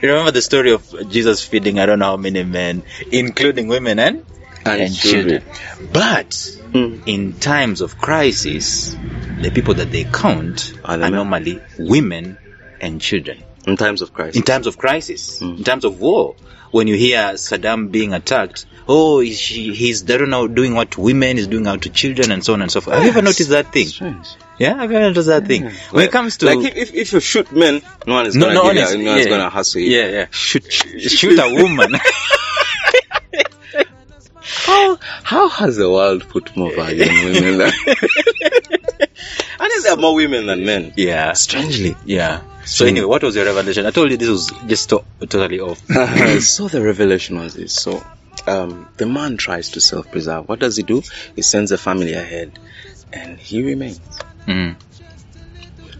Remember the story of Jesus feeding I don't know how many men, including women and children. But in times of crisis, the people that they count are normally women and children. In times of crisis. In times of war. When you hear Saddam being attacked, he's I don't know, doing what to women, is doing out to children, and so on and so forth. Have you ever noticed that thing? Strange. Yeah, have you ever noticed that thing? When it comes to... Like, if you shoot men, no one is going to hustle you. Yeah. Shoot a woman. How has the world put more value on women than... I think there are more women than men. Yeah. Strangely. Yeah. So anyway, what was your revelation? I told you this was just totally off. So the revelation was this. So the man tries to self-preserve. What does he do? He sends the family ahead and he remains.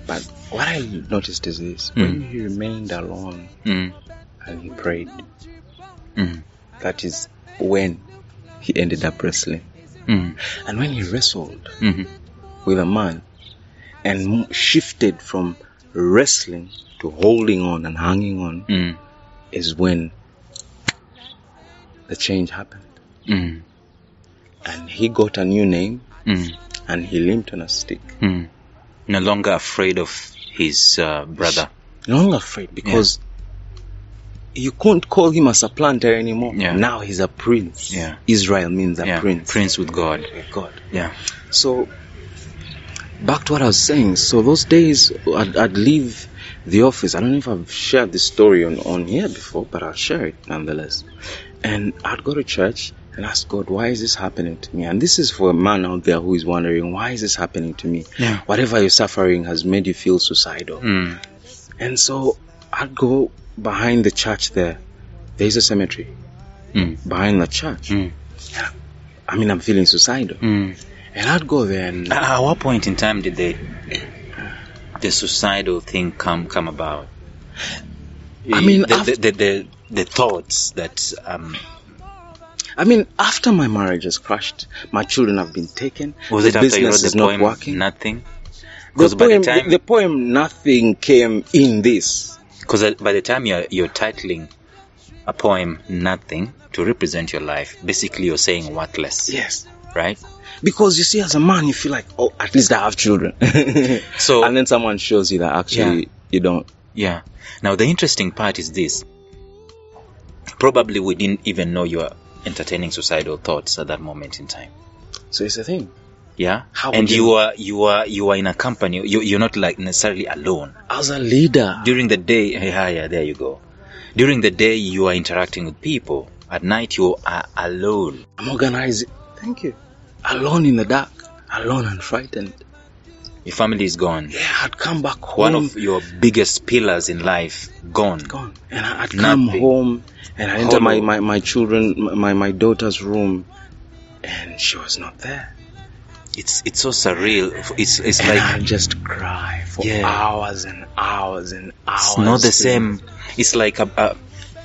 But what I noticed is this. When he remained alone and he prayed, that is when he ended up wrestling. And when he wrestled with a man and shifted from wrestling to holding on and hanging on, is when the change happened. And he got a new name and he limped on a stick. No longer afraid of his brother. No longer afraid, because you couldn't call him a supplanter anymore. Now he's a prince. Israel means a prince. Prince with God. Yeah. So back to what I was saying. So those days I'd leave the office. I don't know if I've shared this story on here before, but I'll share it nonetheless. And I'd go to church and ask God, why is this happening to me? And this is for a man out there who is wondering, why is this happening to me? Whatever you're suffering has made you feel suicidal. And so I'd go behind the church there. There's a cemetery behind the church. I mean, I'm feeling suicidal. And I'd go there and... At what point in time did the suicidal thing come about? I mean... The thoughts that... I mean, after my marriage has crashed, my children have been taken. Was the it after business you wrote the is not poem, working. Nothing? The poem Nothing came in this. Because by the time you're titling a poem Nothing to represent your life, basically you're saying worthless. Yes. Right? Because you see, as a man, you feel like, oh, at least I have children. So, and then someone shows you that actually you don't. Yeah. Now, the interesting part is this. Probably we didn't even know you were entertaining suicidal thoughts at that moment in time. So it's a thing. Yeah. And you are in a company. You're not like necessarily alone. As a leader. During the day, there you go. During the day, you are interacting with people. At night, you are alone. I'm organizing. Thank you. Alone in the dark. Alone and frightened. Your family is gone. Yeah, I'd come back home. One of your biggest pillars in life, gone. And I'd come home and I'd enter my daughter's room, and she was not there. It's so surreal. It's and like I just cry for hours and hours and hours. It's not the same. It's like I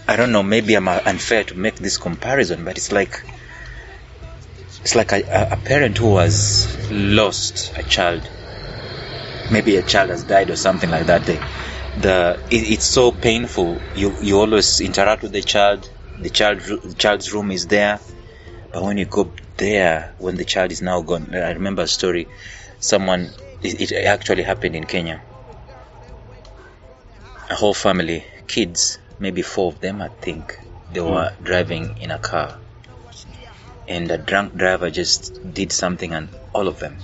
don't know. Maybe I'm unfair to make this comparison, but it's like a parent who has lost a child. Maybe a child has died or something like that. It's so painful. You always interact with the child. The child's room is there, but when you go there, when the child is now gone, I remember a story. It actually happened in Kenya. A whole family, kids, maybe 4 of them, I think, they were driving in a car, and a drunk driver just did something, and all of them,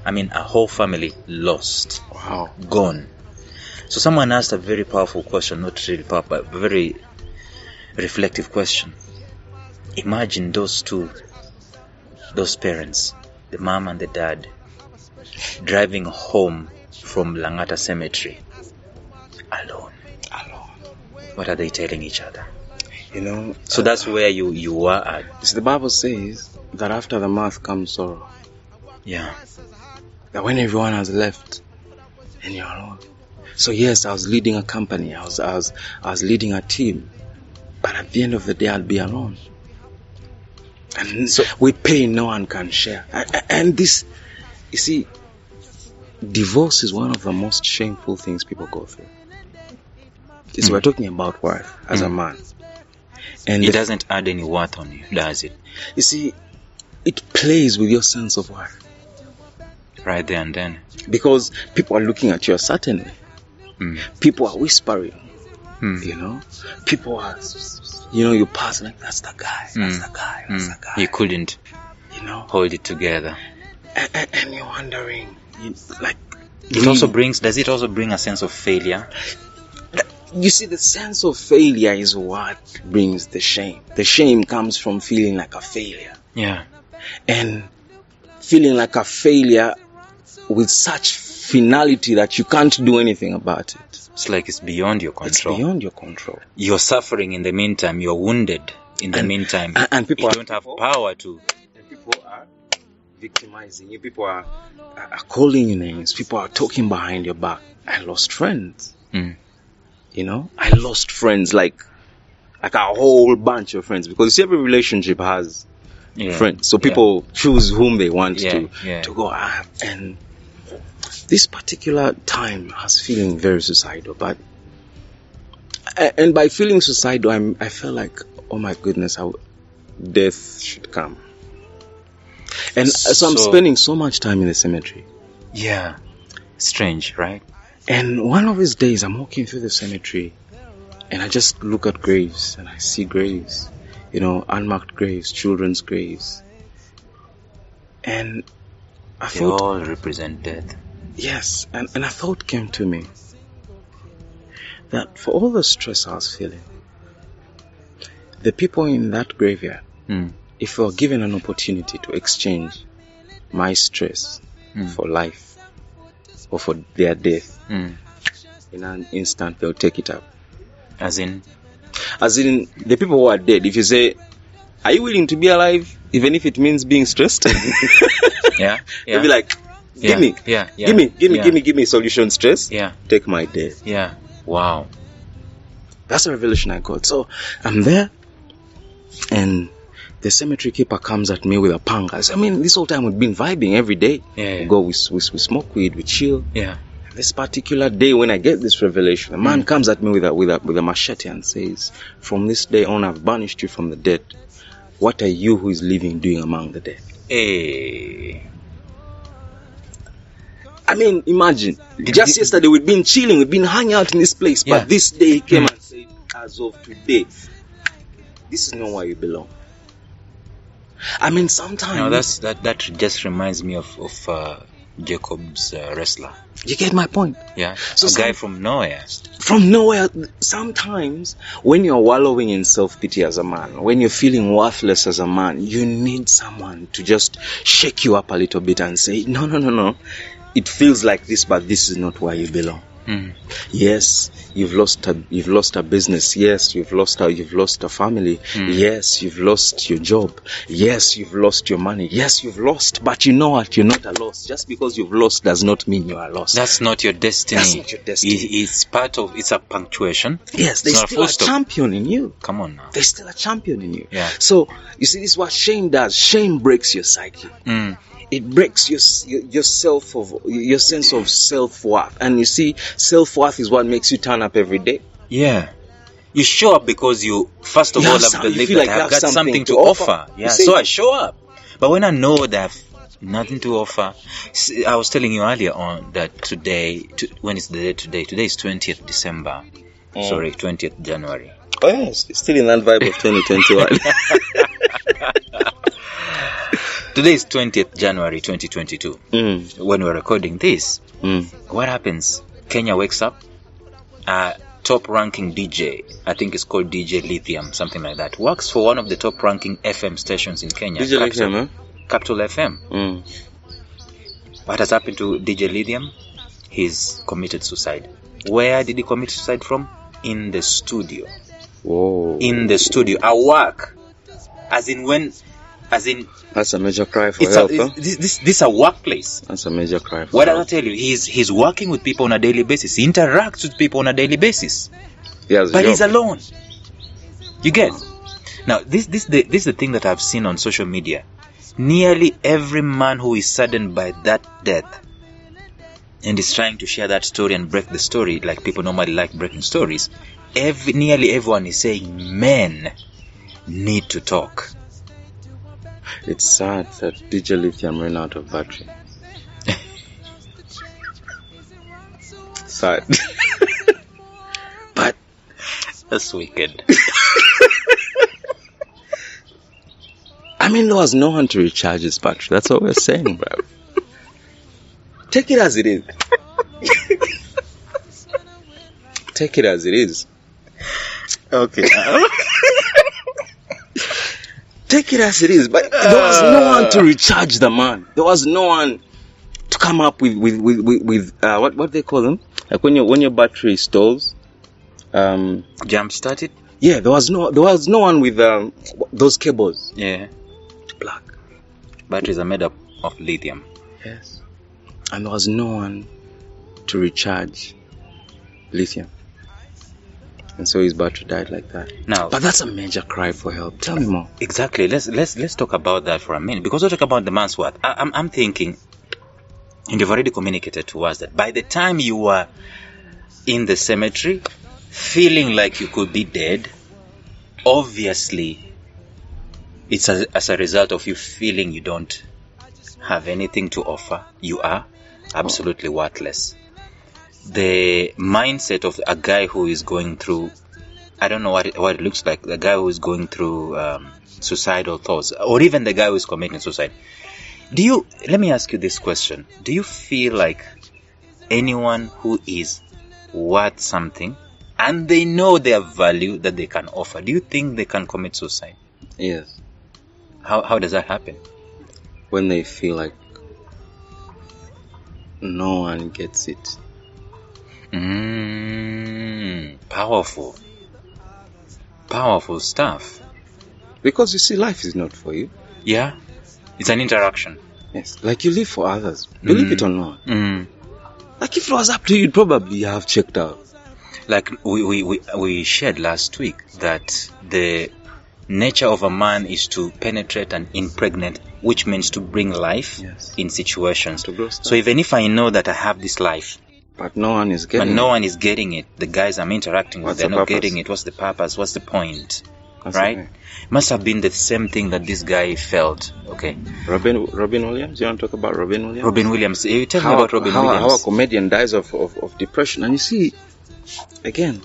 a whole family lost. Wow. Gone. So someone asked a very powerful question, not really powerful, but very reflective question. Imagine those parents, the mom and the dad, driving home from Langata Cemetery, alone. What are they telling each other? So that's where you are at. The Bible says that after the mirth comes sorrow. Yeah. That when everyone has left and you're alone. So yes, I was leading a company. I was leading a team. But at the end of the day, I'll be alone. And so with pain, no one can share. And this, you see, divorce is one of the most shameful things people go through. is we're talking about worth as a man. And it doesn't add any worth on you, does it? You see, it plays with your sense of worth. Right there and then. Because people are looking at you a certain way. People are whispering. You know? People are, you pass like, that's the guy, that's the guy, that's the guy. You couldn't, hold it together. And you're wondering, does it also bring a sense of failure? You see, the sense of failure is what brings the shame. The shame comes from feeling like a failure. Yeah. And feeling like a failure with such finality that you can't do anything about it. It's like it's beyond your control. It's beyond your control. You're suffering in the meantime. You're wounded in the meantime. And people don't have power to. And people are victimizing you. People are calling you names. People are talking behind your back. I lost friends. I lost friends, like a whole bunch of friends. Because you see, every relationship has friends. So people choose whom they want to go. And this particular time I was feeling very suicidal. And by feeling suicidal, I felt like, oh my goodness, death should come. And so I'm spending so much time in the cemetery. Yeah. Strange, right? And one of these days, I'm walking through the cemetery, and I just look at graves, and I see graves, unmarked graves, children's graves. And I thought, they all represent death. Yes, and a thought came to me that for all the stress I was feeling, the people in that graveyard, if I were given an opportunity to exchange my stress for life, or for their death, in an instant they'll take it up. As in the people who are dead. If you say, are you willing to be alive even if it means being stressed? They'll be like, give me solution stress. Take my death. Wow. That's a revelation I got. So I'm there, and the cemetery keeper comes at me with a panga. This whole time we've been vibing every day. We go, we smoke weed, we chill. This particular day when I get this revelation, a man comes at me with a machete and says, from this day on I've banished you from the dead. What are you who is living doing among the dead? Hey. Imagine. Just yesterday we'd been chilling, we'd been hanging out in this place, but this day he came and said, as of today, this is not where you belong. Sometimes that just reminds me of Jacob's wrestler. You get my point? Yeah. So a guy from nowhere. From nowhere. Sometimes when you're wallowing in self-pity as a man, when you're feeling worthless as a man, you need someone to just shake you up a little bit and say, no. It feels like this, but this is not where you belong. Yes, you've lost a business. Yes, you've lost a family. Yes, you've lost your job. Yes, you've lost your money. Yes, you've lost, but you know what? You're not a loss. Just because you've lost does not mean you are lost. That's not your destiny. That's not your destiny. It's a punctuation. Yes, there's still a champion in you. Come on now. There's still a champion in you. Yeah. So you see, this is what shame does. Shame breaks your psyche. It breaks your sense of self-worth. And you see, self-worth is what makes you turn up every day. Yeah. You show up because you, first of all, have believed that I've got something to offer. Yeah. So I show up. But when I know that I've nothing to offer, I was telling you earlier on that today, when is the day today? Today is 20th December. Sorry, 20th January. Oh yes, it's still in that vibe of 2021. Today is 20th January 2022. When we're recording this, what happens? Kenya wakes up, top ranking DJ, I think it's called DJ Lithium, something like that, works for one of the top ranking FM stations in Kenya. DJ Lithium, Capital FM. What has happened to DJ Lithium? He's committed suicide. Where did he commit suicide from? In the studio. Whoa. In the studio. At work. As in that's a major cry for help. This is a workplace. That's a major cry for what help. What did I tell you? He's working with people on a daily basis. He interacts with people on a daily basis. But he's alone. You get? Now, this is the thing that I've seen on social media. Nearly every man who is saddened by that death and is trying to share that story and break the story, like people normally like breaking stories, nearly everyone is saying men need to talk. It's sad that DJ Lithium ran out of battery. Sad. But that's wicked. I mean, there was no one to recharge his battery. That's what we're saying, bro. Take it as it is. Take it as it is. Okay. Take it as it is. But there was no one to recharge the man. There was no one to come up with what they call them? Like when your battery stalls. Jump started? Yeah, there was no one with those cables. Yeah. To plug. Batteries are made up of lithium. Yes. And there was no one to recharge lithium. And so his battery died like that. Now, but that's a major cry for help. Tell me more. Exactly. Let's talk about that for a minute, because we're talking about the man's worth. I'm thinking, and you've already communicated to us that by the time you were in the cemetery, feeling like you could be dead, obviously, it's as a result of you feeling you don't have anything to offer. You are absolutely worthless. The mindset of a guy who is going through, I don't know what it looks like, the guy who is going through suicidal thoughts, or even the guy who is committing suicide. Let me ask you this question. Do you feel like anyone who is worth something and they know their value that they can offer, do you think they can commit suicide? Yes. How does that happen? When they feel like no one gets it. Powerful stuff. Because you see, life is not for you. Yeah, it's an interaction. Yes, like you live for others. Believe it or not. Like if it was up to you, you'd probably have checked out. Like we shared last week that the nature of a man is to penetrate and impregnate, which means to bring life in situations. So even if I know that I have this life, but no one is getting it, the guys I'm interacting with, they're not getting it. What's the purpose? What's the point? That's right? Okay. Must have been the same thing that this guy felt. Okay. Robin Williams. You want to talk about Robin Williams? Robin Williams. You tell me about Robin Williams. How a comedian dies of depression. And you see, again,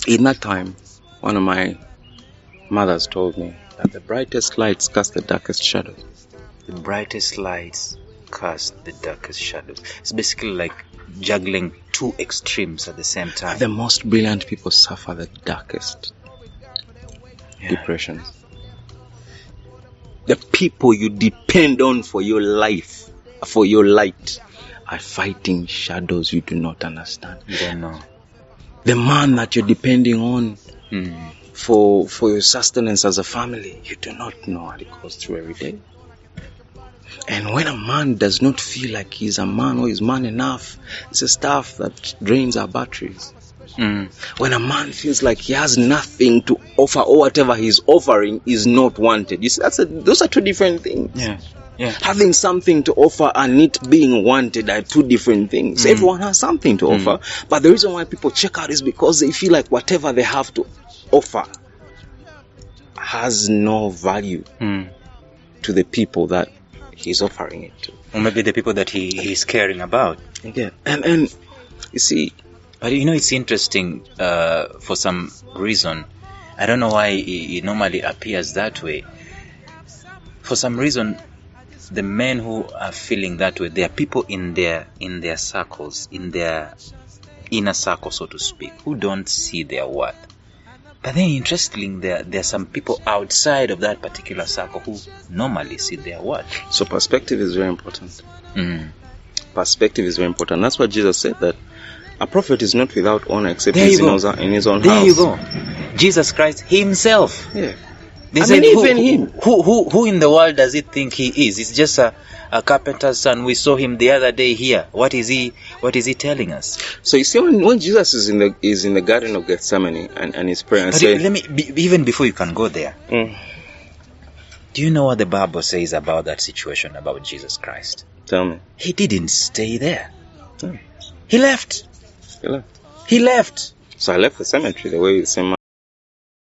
in that time, one of my mothers told me that the brightest lights cast the darkest shadows. The brightest lights cast the darkest shadows. It's basically like juggling two extremes at the same time. The most brilliant people suffer the darkest depressions. The people you depend on for your life, for your light, are fighting shadows you do not understand. You don't know. The man that you're depending on for your sustenance as a family, you do not know what it goes through every day. And when a man does not feel like he's a man or he's man enough, it's a stuff that drains our batteries. When a man feels like he has nothing to offer, or whatever he's offering is not wanted, you see, those are two different things. Yeah. Having something to offer and it being wanted are two different things. Everyone has something to offer, but the reason why people check out is because they feel like whatever they have to offer has no value to the people that he's offering it to, or maybe the people that he's caring about. Yeah. And you see, but it's interesting. For some reason, I don't know why it normally appears that way. For some reason, the men who are feeling that way, there are people in their circles, in their inner circle, so to speak, who don't see their worth. But then, interestingly, there are some people outside of that particular circle who normally see their worth. So perspective is very important. Perspective is very important. That's why Jesus said that a prophet is not without honor except in his own house. There you go. Jesus Christ himself. Yeah. Even him. Who in the world does he think he is? He's just a carpenter's son. We saw him the other day here. What is he telling us? So you see, when Jesus is in the Garden of Gethsemane and he's praying, even before you can go there, do you know what the Bible says about that situation, about Jesus Christ? Tell me. He didn't stay there. Yeah. He left. He left. He left. So I left the cemetery the way the same